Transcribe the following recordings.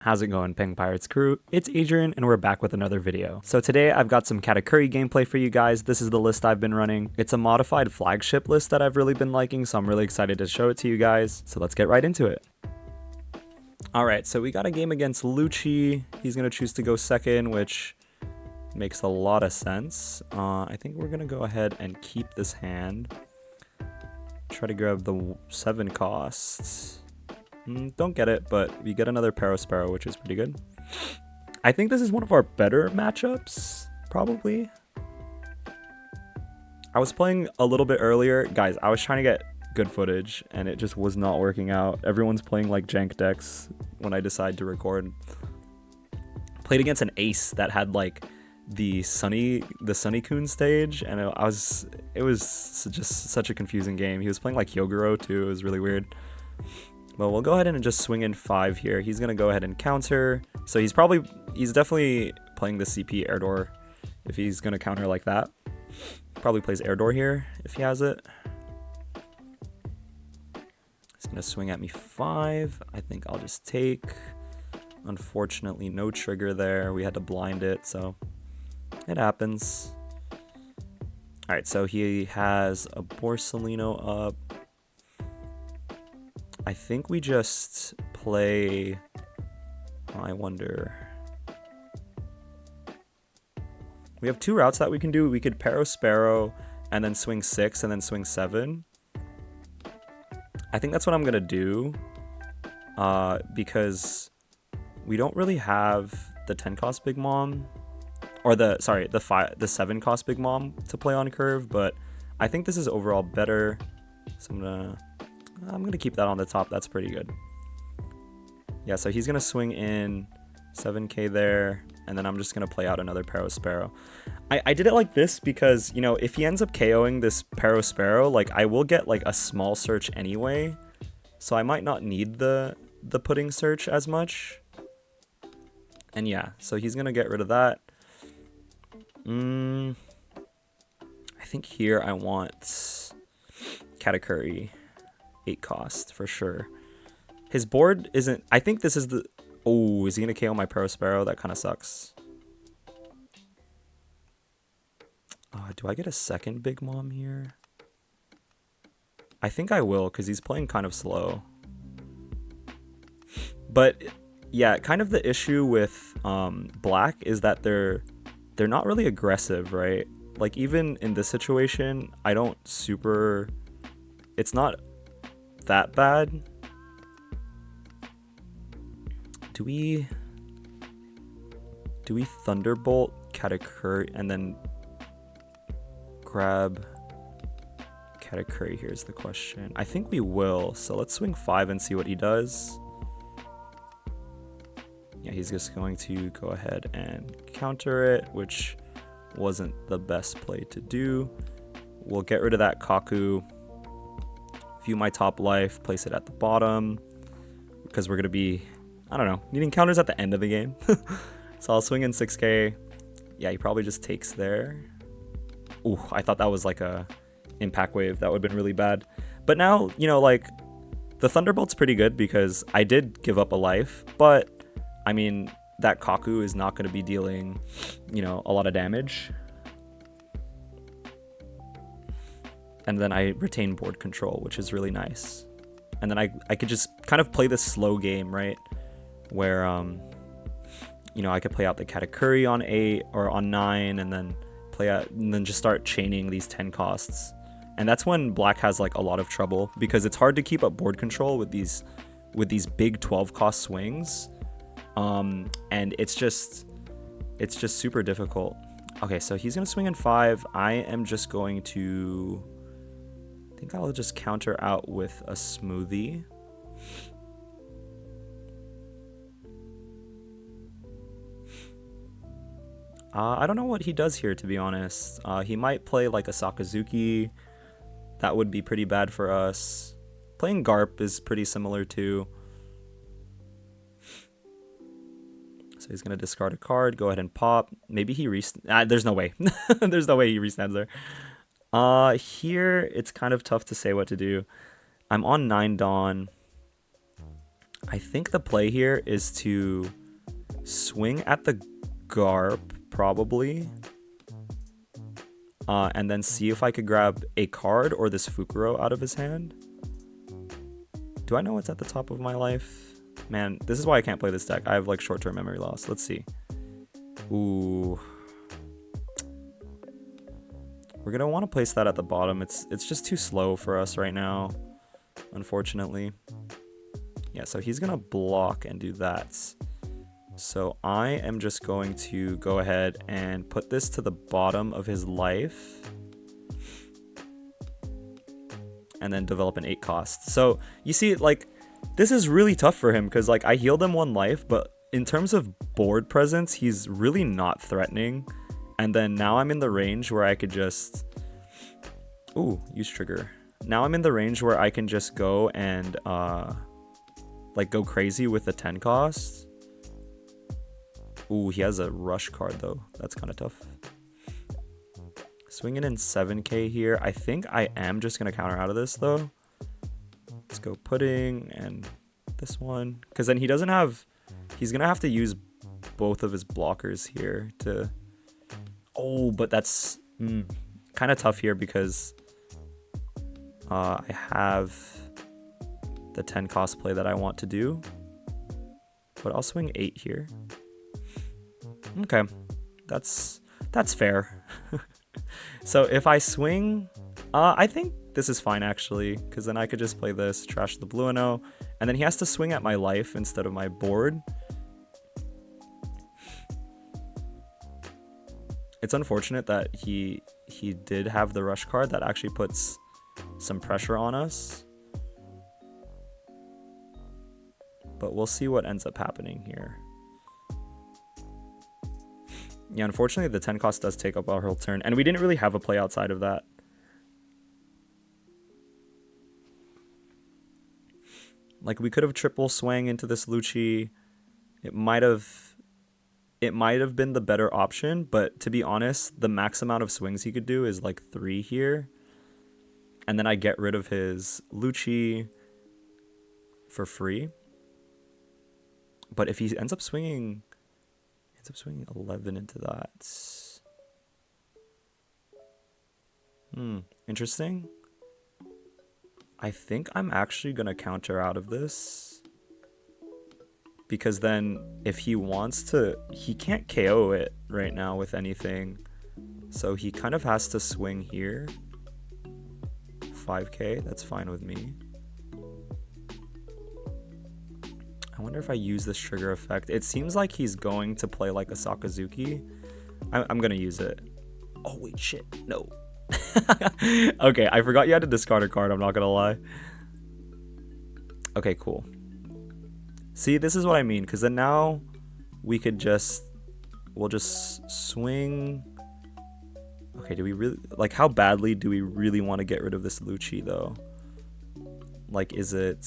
How's it going, Peng Pirates crew? It's Adrian, and we're back with another video. So today I've got some Katakuri gameplay for you guys. This is the list I've been running. It's a modified flagship list that I've really been liking, so I'm really excited to show it to you guys. So let's get right into it. Alright, so we got a game against Lucci. He's going to choose to go second, which makes a lot of sense. I think we're going to go ahead and keep this hand. Try to grab the 7 costs. Don't get it, but we get another Sparrow, which is pretty good. I think this is one of our better matchups, probably. I was playing a little bit earlier. Guys, I was trying to get good footage, and it just was not working out. Everyone's playing like jank decks when I decide to record. Played against an ace that had like the Sunny Kun stage, and it was just such a confusing game. He was playing like Yoguro too. It was really weird. Well, we'll go ahead and just swing in 5 here. He's going to go ahead and counter. So he's definitely playing the CP air door if he's going to counter like that. Probably plays air door here if he has it. He's going to swing at me 5. I think I'll just take. Unfortunately, no trigger there. We had to blind it, so it happens. All right, so he has a Borsalino up. I think we just play, I wonder. We have 2 routes that we can do. We could Sparrow and then swing 6 and then swing 7. I think that's what I'm going to do because we don't really have the 10 cost Big Mom or the 7 cost Big Mom to play on curve, but I think this is overall better. So I'm gonna keep that on the top. That's pretty good. Yeah, so he's gonna swing in 7k there, and then I'm just gonna play out another Sparrow. I did it like this because, you know, if he ends up KOing this Sparrow, like I will get like a small search anyway, so I might not need the pudding search as much. And yeah, so he's gonna get rid of that. I think here I want Katakuri. 8 cost for sure. His board isn't. I think this is the. Oh, is he gonna KO my Sparrow? That kind of sucks. Do I get a second Big Mom here? I think I will because he's playing kind of slow. But yeah, kind of the issue with Black is that they're not really aggressive, right? Like even in this situation, I don't super. It's not that bad. Do we Thunderbolt Katakuri and then grab Katakuri? Here's the question. I think we will. So let's swing 5 and see what he does. Yeah, he's just going to go ahead and counter it, which wasn't the best play to do. We'll get rid of that Kaku. View my top life, place it at the bottom because we're going to be, I don't know, needing counters at the end of the game. So I'll swing in 6k. Yeah, he probably just takes there. Ooh, I thought that was like a impact wave. That would have been really bad. But now, you know, like the Thunderbolt's pretty good because I did give up a life, but I mean, that Kaku is not going to be dealing, you know, a lot of damage. And then I retain board control, which is really nice. And then I could just kind of play this slow game, right? Where, you know, I could play out the Katakuri on 8 or on 9 and then just start chaining these 10 costs. And that's when Black has like a lot of trouble because it's hard to keep up board control with these big 12 cost swings. And it's just super difficult. Okay, so he's going to swing in 5. I am just going to... I think I'll just counter out with a smoothie. I don't know what he does here, to be honest. He might play like a Sakazuki. That would be pretty bad for us. Playing Garp is pretty similar too. So he's going to discard a card, go ahead and pop. Maybe he there's no way. There's no way he restands there. Here, it's kind of tough to say what to do. I'm on 9 Dawn. I think the play here is to swing at the Garp, probably. And then see if I could grab a card or this Fukuro out of his hand. Do I know what's at the top of my life? Man, this is why I can't play this deck. I have like short-term memory loss. Let's see. Ooh. We're gonna want to place that at the bottom. It's just too slow for us right now, unfortunately. Yeah, so he's gonna block and do that. So I am just going to go ahead and put this to the bottom of his life. And then develop an 8 cost. So you see, like, this is really tough for him because, like, I healed him 1 life, but in terms of board presence, he's really not threatening. And then now I'm in the range where I could just... Ooh, use trigger. Now I'm in the range where I can just go and, like, go crazy with the 10 cost. Ooh, he has a rush card, though. That's kind of tough. Swinging in 7k here. I think I am just going to counter out of this, though. Let's go Pudding and this one. Because then he doesn't have... He's going to have to use both of his blockers here to... Oh, but that's kind of tough here because I have the 10 cost play that I want to do. But I'll swing 8 here. Okay, that's fair. So if I swing, I think this is fine actually, because then I could just play this, trash the Blueno, and then he has to swing at my life instead of my board. It's unfortunate that he did have the rush card. That actually puts some pressure on us. But we'll see what ends up happening here. Yeah, unfortunately, the 10 cost does take up our whole turn, and we didn't really have a play outside of that. Like, we could have triple swang into this Lucci. It might have been the better option, but to be honest, the max amount of swings he could do is like 3 here. And then I get rid of his Lucci for free. But if he ends up swinging 11 into that. Interesting. I think I'm actually going to counter out of this. Because then if he wants to, he can't KO it right now with anything. So he kind of has to swing here. 5k, that's fine with me. I wonder if I use this trigger effect. It seems like he's going to play like a Sakazuki. I'm going to use it. Oh, wait, shit. No. Okay, I forgot you had to discard a card. I'm not going to lie. Okay, cool. See, this is what I mean. Because then now we could just... We'll just swing... Okay, do we really... Like, how badly do we really want to get rid of this Lucci, though? Like, is it...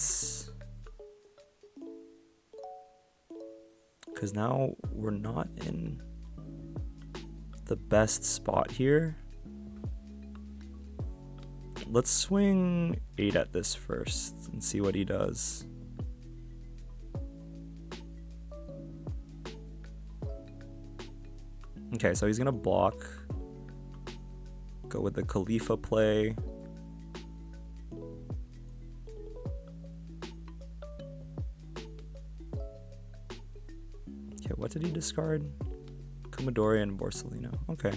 Because now we're not in the best spot here. Let's swing 8 at this first and see what he does. Okay, so he's gonna block. Go with the Khalifa play. Okay, what did he discard? Kumadori and Borsalino. Okay.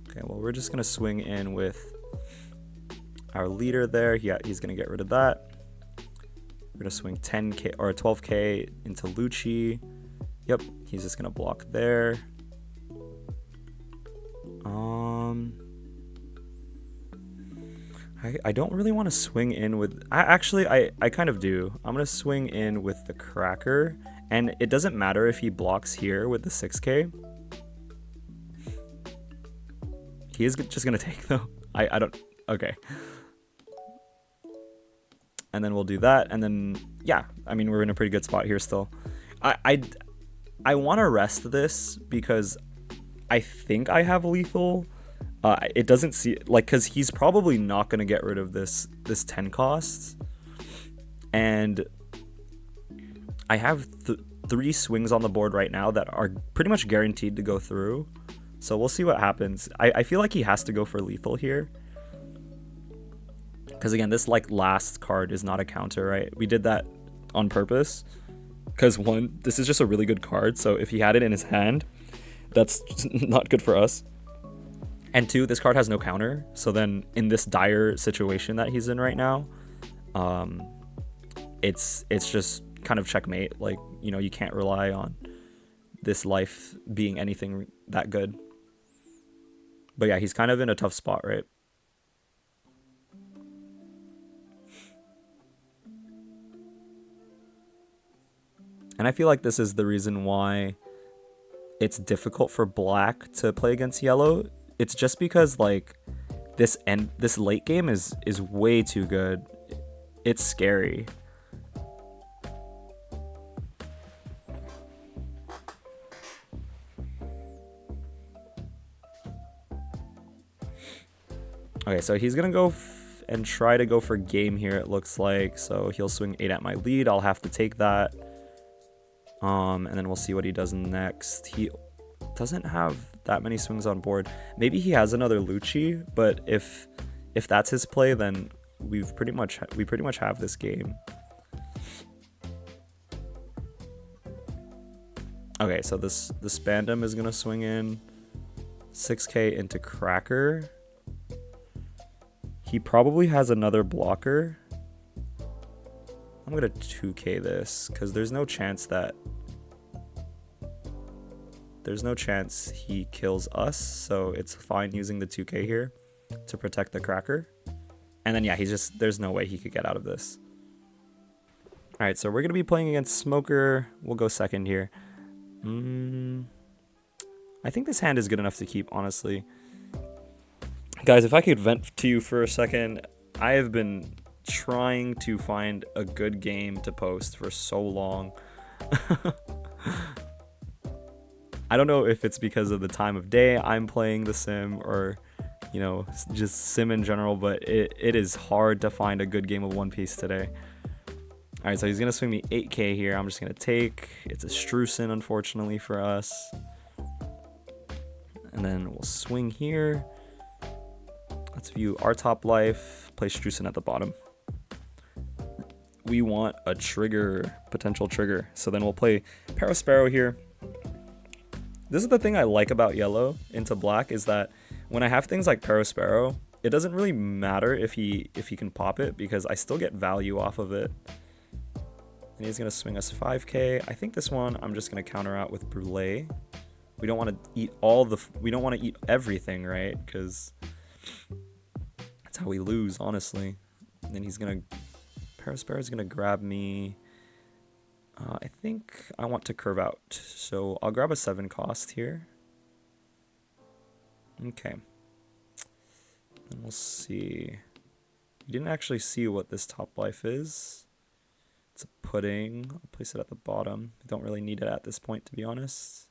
Okay, well, we're just gonna swing in with our leader there. Yeah, he's gonna get rid of that. We're gonna swing 10k or 12k into Lucci. Yep, he's just gonna block there. I don't really want to swing in with... I kind of do. I'm gonna swing in with the Cracker, and it doesn't matter if he blocks here with the 6k. He is just gonna take though. I don't... Okay. And then we'll do that, and then yeah, I mean, we're in a pretty good spot here still. I want to rest this because I think I have lethal. It doesn't see like, because he's probably not going to get rid of this 10 costs, and I have 3 swings on the board right now that are pretty much guaranteed to go through. So we'll see what happens. I feel like he has to go for lethal here. Because again, this like last card is not a counter, right? We did that on purpose. Because 1, this is just a really good card. So if he had it in his hand, that's not good for us. And 2, this card has no counter. So then in this dire situation that he's in right now, it's just kind of checkmate. Like, you know, you can't rely on this life being anything that good. But yeah, he's kind of in a tough spot, right? And I feel like this is the reason why it's difficult for black to play against yellow. It's just because like this late game is way too good. It's scary. Okay, so he's gonna go and try to go for game here, it looks like. So he'll swing 8 at my lead. I'll have to take that. And then we'll see what he does next. He doesn't have that many swings on board. Maybe he has another Lucci, but if that's his play, then we pretty much have this game. Okay, so the Spandam is gonna swing in 6k into Cracker. He probably has another blocker. I'm gonna 2k this because there's no chance he kills us, so it's fine using the 2k here to protect the Cracker. And then yeah, there's no way he could get out of this. All right, so we're gonna be playing against Smoker. We'll go second here. I think this hand is good enough to keep, honestly. Guys, if I could vent to you for a second, I have been trying to find a good game to post for so long. I don't know if it's because of the time of day I'm playing the sim or, you know, just sim in general, but it is hard to find a good game of One Piece today. All right, so he's going to swing me 8k here. I'm just going to take. It's a Strusen, unfortunately, for us. And then we'll swing here. Let's view our top life. Play Strusen at the bottom. We want a trigger, potential trigger. So then we'll play Parasparrow here. This is the thing I like about yellow into black, is that when I have things like Parasparrow, it doesn't really matter if he can pop it, because I still get value off of it. And he's gonna swing us 5k. I think this one I'm just gonna counter out with Brûlé. We don't want to eat we don't want to eat everything, right? Because that's how we lose, honestly. And then Parasparrow is gonna grab me. I think I want to curve out, so I'll grab a 7 cost here. Okay. And we'll see. We didn't actually see what this top life is. It's a pudding. I'll place it at the bottom. I don't really need it at this point, to be honest.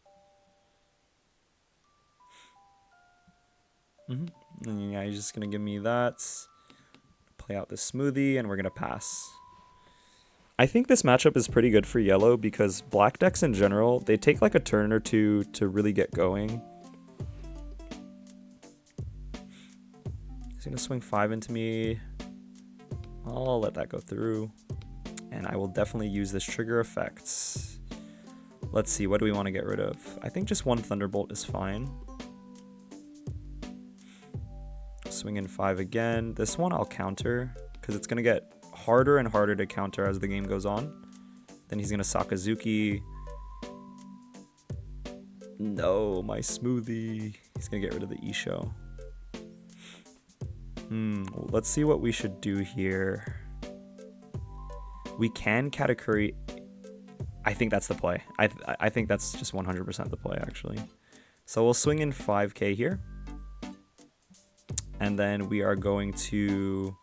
And yeah, he's just gonna give me that. Play out the smoothie, and we're gonna pass. I think this matchup is pretty good for yellow because black decks in general, they take like a turn or two to really get going. He's gonna swing 5 into me. I'll let that go through. And I will definitely use this trigger effect. Let's see, what do we want to get rid of? I think just 1 Thunderbolt is fine. Swing in 5 again. This one I'll counter because it's gonna get harder and harder to counter as the game goes on. Then he's gonna Sakazuki. No, my smoothie. He's gonna get rid of the Isho. Let's see what we should do here. We can Katakuri. I think that's the play. I think that's just 100% the play, actually. So we'll swing in 5k here. And then we are going to...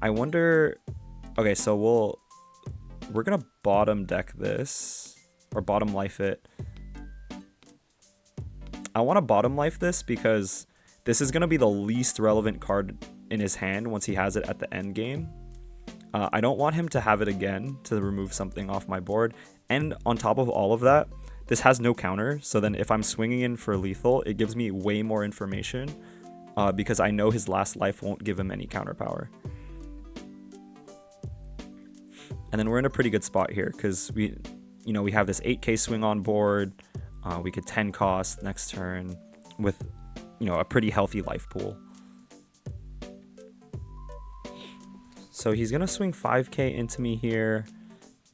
I wonder... Okay, so we're going to bottom deck this. Or bottom life it. I want to bottom life this because this is going to be the least relevant card in his hand once he has it at the end game. I don't want him to have it again to remove something off my board. And on top of all of that, this has no counter. So then if I'm swinging in for lethal, it gives me way more information because I know his last life won't give him any counter power. And then we're in a pretty good spot here because we have this 8k swing on board. We could 10 cost next turn with, a pretty healthy life pool. So he's going to swing 5k into me here.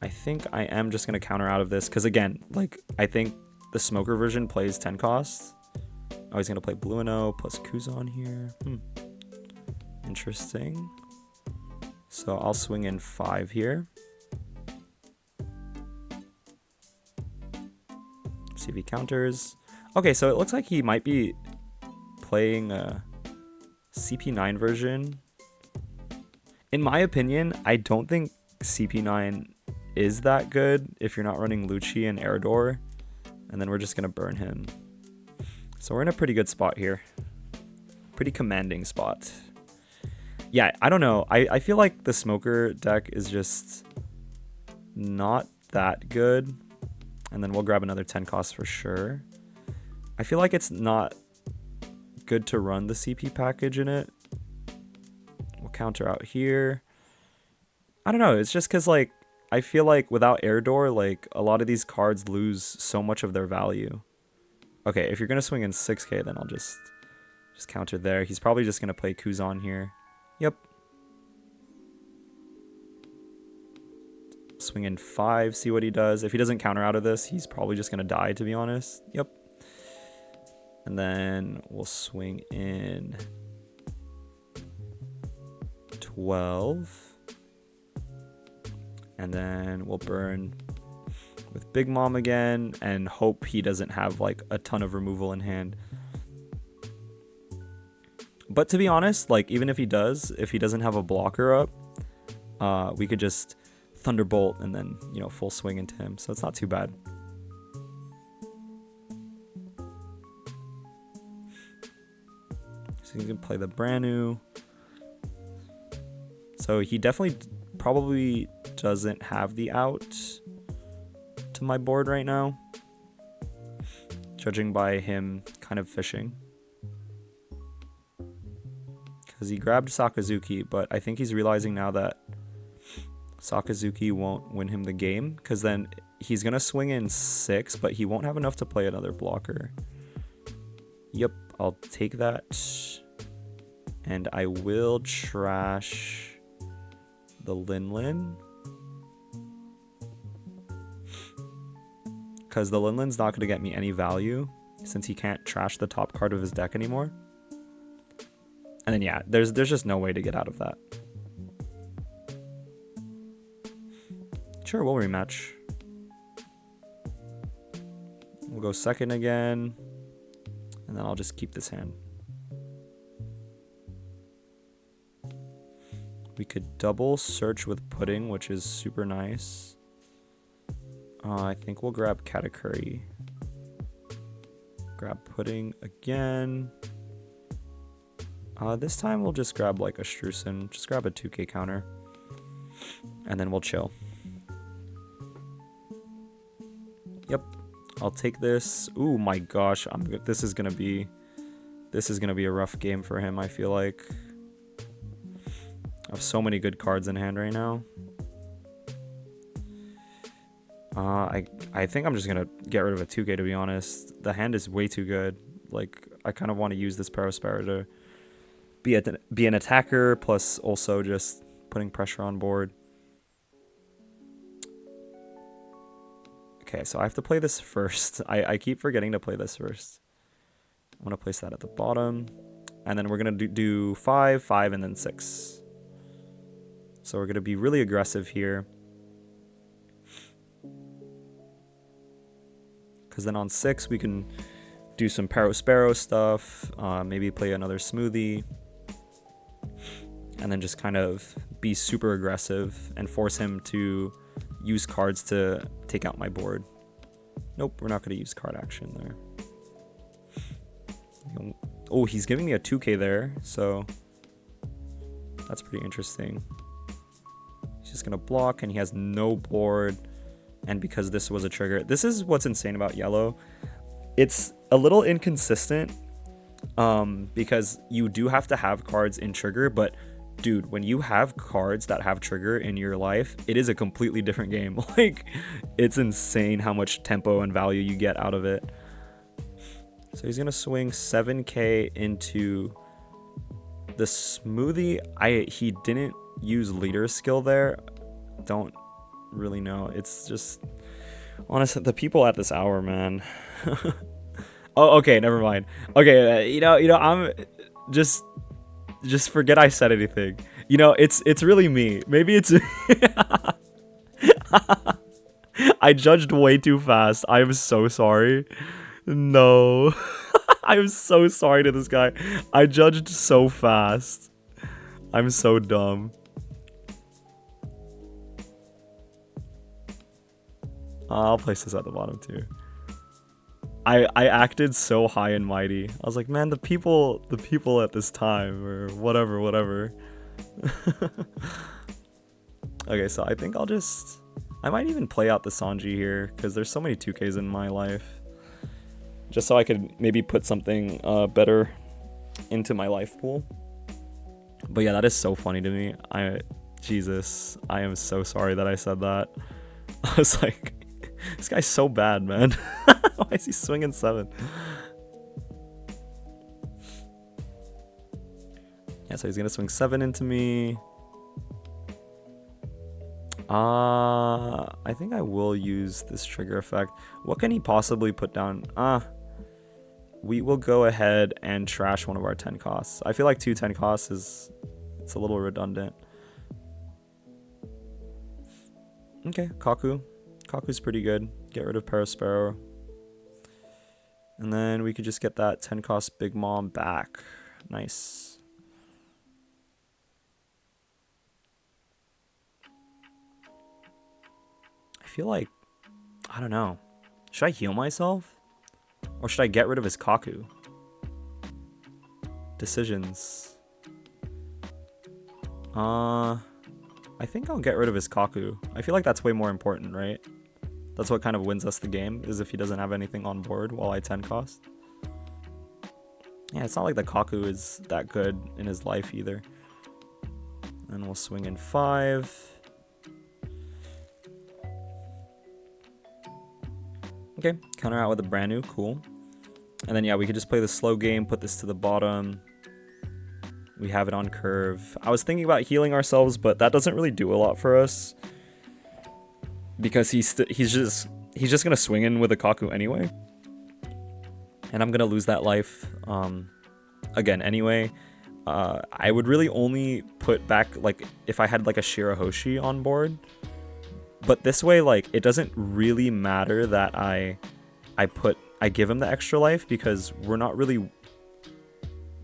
I think I am just going to counter out of this because, again, I think the smoker version plays 10 costs. Oh, he's going to play Blueno plus Kuzan here. Interesting. So I'll swing in 5 here. See if he counters. Okay, so it looks like he might be playing a CP9 version. In my opinion, I don't think CP9 is that good if you're not running Lucci and Eridor. And then we're just going to burn him. So we're in a pretty good spot here. Pretty commanding spot. Yeah, I don't know. I feel like the smoker deck is just not that good. And then we'll grab another 10 cost for sure. I feel like it's not good to run the CP package in it. We'll counter out here. I don't know. It's just because, I feel like without Eridor, a lot of these cards lose so much of their value. Okay, if you're going to swing in 6k, then I'll just counter there. He's probably just going to play Kuzan here. Yep. Swing in 5, see what he does. If he doesn't counter out of this, he's probably just going to die, to be honest. Yep. And then we'll swing in 12. And then we'll burn with Big Mom again and hope he doesn't have a ton of removal in hand. But to be honest, even if he doesn't have a blocker up, we could just Thunderbolt and then, full swing into him. So it's not too bad. So you can play the brand new. So he definitely probably doesn't have the out to my board right now, judging by him kind of fishing. Because he grabbed Sakazuki, but I think he's realizing now that Sakazuki won't win him the game, because then he's going to swing in 6, but he won't have enough to play another blocker. Yep, I'll take that. And I will trash the Linlin. Because the Linlin's not going to get me any value, since he can't trash the top card of his deck anymore. And then yeah, there's just no way to get out of that. Sure, we'll rematch. We'll go second again. And then I'll just keep this hand. We could double search with Pudding, which is super nice. I think we'll grab Katakuri. Grab Pudding again. This time we'll just grab a Strusen. Just grab a 2k counter. And then we'll chill. Yep. I'll take this. Ooh my gosh. This is gonna be a rough game for him, I feel like. I have so many good cards in hand right now. I think I'm just gonna get rid of a 2k, to be honest. The hand is way too good. I kind of want to use this Paraspera to be an attacker, plus also just putting pressure on board. Okay, so I have to play this first. I keep forgetting to play this first. I'm going to place that at the bottom. And then we're going to do 5, 5, and then 6. So we're going to be really aggressive here. Because then on 6, we can do some Paraspero stuff. Maybe play another Smoothie. And then just kind of be super aggressive and force him to use cards to take out my board. Nope, we're not going to use card action there. Oh, he's giving me a 2k there, so that's pretty interesting. He's just going to block, and he has no board. and because this was a trigger, this is what's insane about yellow. It's a little inconsistent, because you do have to have cards in trigger, but dude, when you have cards that have trigger in your life, it is a completely different game. Like, it's insane how much tempo and value you get out of it. So he's gonna swing 7k into the smoothie. He didn't use leader skill there. Don't really know. It's just, honestly, the people at this hour, man. Oh, okay, never mind. Okay, I'm just forget I said anything. It's really me. Maybe it's I judged way too fast. I am so sorry. No. I'm so sorry to this guy. I judged so fast. I'm so dumb. I'll place this at the bottom too. I acted so high and mighty. I was like, man, the people at this time, or whatever. Okay, so I think I might even play out the Sanji here, because there's so many 2Ks in my life. Just so I could maybe put something better into my life pool. But yeah, that is so funny to me. Jesus, I am so sorry that I said that. I was like, this guy's so bad, man. Why is he swinging 7? Yeah, so he's gonna swing 7 into me. I think I will use this trigger effect. What can he possibly put down? We will go ahead and trash one of our 10 costs. I feel like 2 10 costs it's a little redundant. Okay, Kaku. Kaku's pretty good. Get rid of Parasparrow. And then we could just get that 10 cost Big Mom back. Nice. I feel like, I don't know. Should I heal myself? Or should I get rid of his Kaku? Decisions. I think I'll get rid of his Kaku. I feel like that's way more important, right? That's what kind of wins us the game, is if he doesn't have anything on board while I 10 cost. Yeah, it's not like the Kaku is that good in his life either. And we'll swing in 5. Okay, counter out with a brand new, cool. And then yeah, we could just play the slow game, put this to the bottom. We have it on curve. I was thinking about healing ourselves, but that doesn't really do a lot for us, because he's just gonna swing in with a Kaku anyway, and I'm gonna lose that life again anyway. I would really only put back, like, if I had like a Shirahoshi on board, but this way, like, it doesn't really matter that I give him the extra life, because we're not really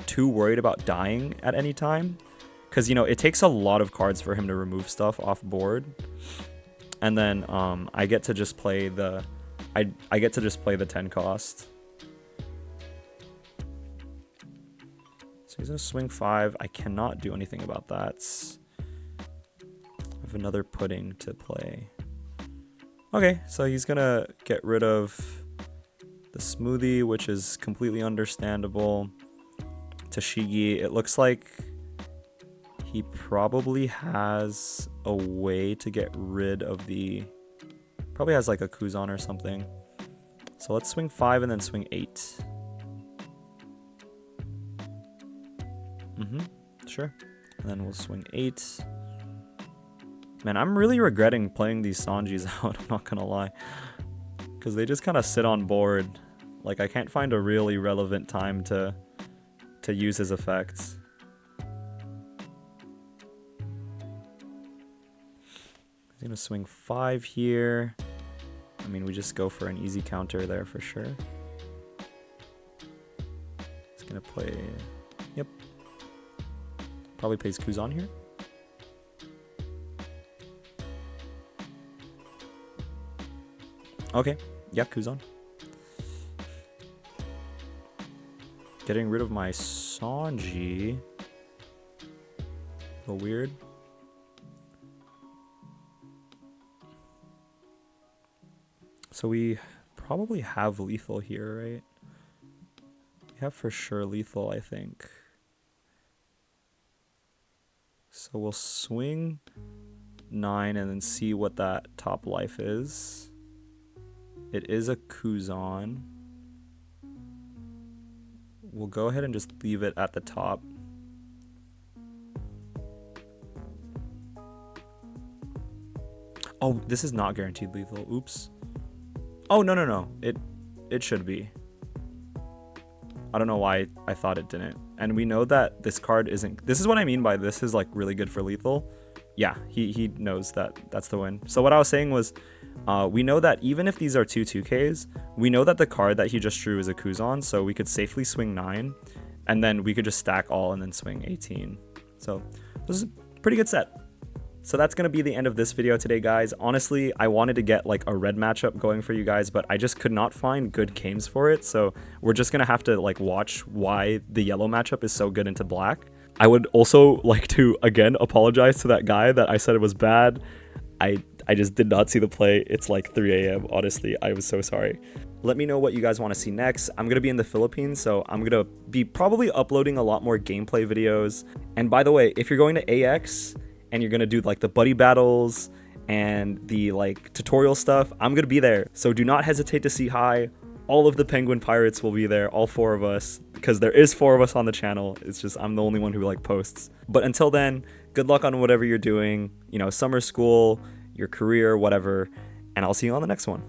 too worried about dying at any time, because it takes a lot of cards for him to remove stuff off board. And then I get to just play the 10 cost. So he's gonna swing 5. I cannot do anything about that. I have another pudding to play. Okay, so he's gonna get rid of the smoothie, which is completely understandable. Tashigi, it looks like he probably has a way to get rid of probably has like a Kuzan or something. So let's swing 5 and then swing 8. Sure. And then we'll swing 8. Man, I'm really regretting playing these Sanjis out, I'm not gonna lie. Because they just kind of sit on board. Like, I can't find a really relevant time to use his effects. He's gonna swing 5 here. I mean, we just go for an easy counter there for sure. He's gonna play, yep. Probably plays Kuzan here. Okay, yeah, Kuzan. Getting rid of my Sanji. A little weird. So we probably have lethal here, right? We have for sure lethal, I think. So we'll swing 9 and then see what that top life is. It is a Kuzan. We'll go ahead and just leave it at the top. Oh, this is not guaranteed lethal. Oops. Oh, no. It should be. I don't know why I thought it didn't. And we know that this card isn't... This is what I mean by this is like really good for lethal. Yeah, he knows that that's the win. So what I was saying was, we know that even if these are 2-2Ks, we know that the card that he just drew is a Kuzan, so we could safely swing 9, and then we could just stack all and then swing 18. So this is a pretty good set. So that's going to be the end of this video today, guys. Honestly, I wanted to get like a red matchup going for you guys, but I just could not find good games for it. So we're just going to have to like watch why the yellow matchup is so good into black. I would also like to, again, apologize to that guy that I said it was bad. I just did not see the play. It's like 3 a.m. Honestly, I was so sorry. Let me know what you guys want to see next. I'm going to be in the Philippines, so I'm going to be probably uploading a lot more gameplay videos. And by the way, if you're going to AX and you're going to do like the buddy battles and the like tutorial stuff, I'm going to be there. So do not hesitate to say hi. All of the Penguin Pirates will be there, all 4 of us, because there is 4 of us on the channel. It's just I'm the only one who like posts. But until then, good luck on whatever you're doing, you know, summer school, your career, whatever, and I'll see you on the next one.